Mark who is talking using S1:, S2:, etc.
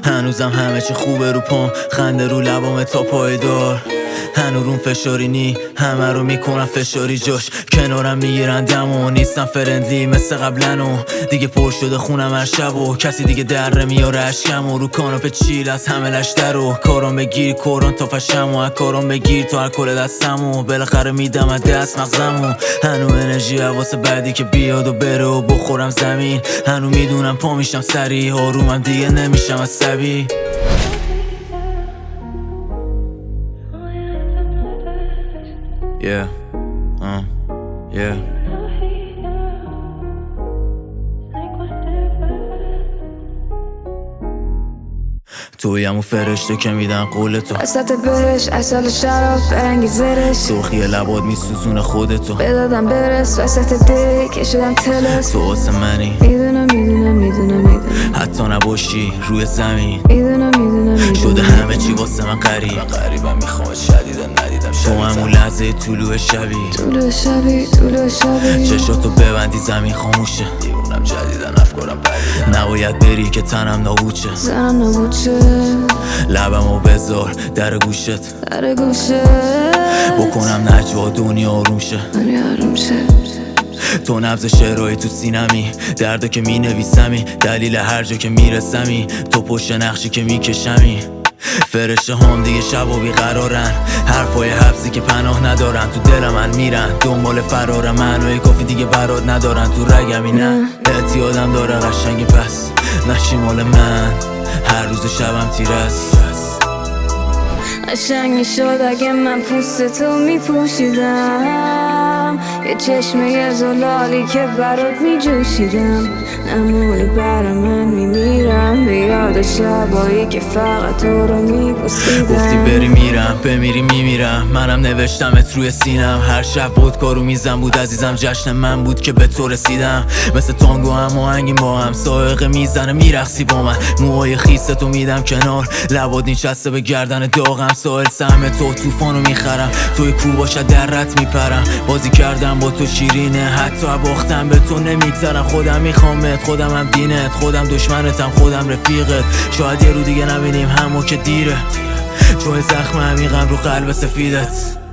S1: هنوزم همه چی خوبه رو پام، خنده رو لبام تا پایدار. هنوز فشاری نی، همه رو میکنم فشاری جاش. کنارم میگیرن دمو، نیستم فرندلی مثل قبلنو. دیگه پر شده خونم هر شب و کسی دیگه در میاره اشکم و رو کاناپه چیل از همه لشتر و کارم بگیر کوران تا فشم و کارم بگیر تا هر کل دستم و بالاخره میدم از دست مغزم و هنو انرژی واسه بعدی که بیاد و بره و بخورم زمین. هنو میدونم پا میشم سری آرومم دیگه نمیشم عصبی. Yeah, yeah. تویم و فرشته که میدن قول تو
S2: وسط بهش اصل شراب برنگی زرش
S1: سرخی لباد میسوزونه خودتو
S2: بدادم برس وسط ده کشیدم تلس
S1: تو واسه منی
S2: میدونم
S1: حتی نباشی روی زمین
S2: میدونم
S1: شده همه چی واسه من قریبم میخوام شدیدم ندیدم تو همون لحظه طلوع شبی چشاتو ببندی زمین خاموشه دیوونم جدیدن افکارم پریدن نباید بری که تنم نابود شه لبمو بذار در گوشت بکنم نجوا دنیا آروم شه تو نبض شعرهای تو سینمی دردو که می نویسمی دلیل هر جا که میرسمی تو پشت نقشی که میکشمی فرشته هم دیگه شب و بیقرارن حرفای حبسی که پناه ندارن تو دل من میرن دنبال فرار منوی کافی دیگه برات ندارن تو رگمی نه اعتیادم داره قشنگی پس نشی مال من هر روز شبم تیر است
S2: قشنگ میشد اگه من پوست تو میپوشیدم یه چشمه زلالی که برات میجوشیدم نمونی برا من میمیرم به یاد شبایی که فقط تو رو میپوسیدم
S1: گفتی بری میرم بمیری میمیرم منم نوشتمت روی سینم هر شب بود کارو میزم بود عزیزم جشن من بود که به تو رسیدم مثل تانگو هم آهنگیم با هم سائقه میزنه میرقصی با من موهای خیستو میدم کنار لباد نشسته به گردن داغم ساحل سهم تو طوفانو میخرم توی کو باشد درت میپرم بازی کردم با تو شیرینه حتی باختم به تو نمیگذرم خودم میخوامت خودم هم دینت خودم دشمنتم خودم رفیقت شاید یه رو دیگه نبینیم همو که دیره چون زخم عمیقم رو قلب سفیدت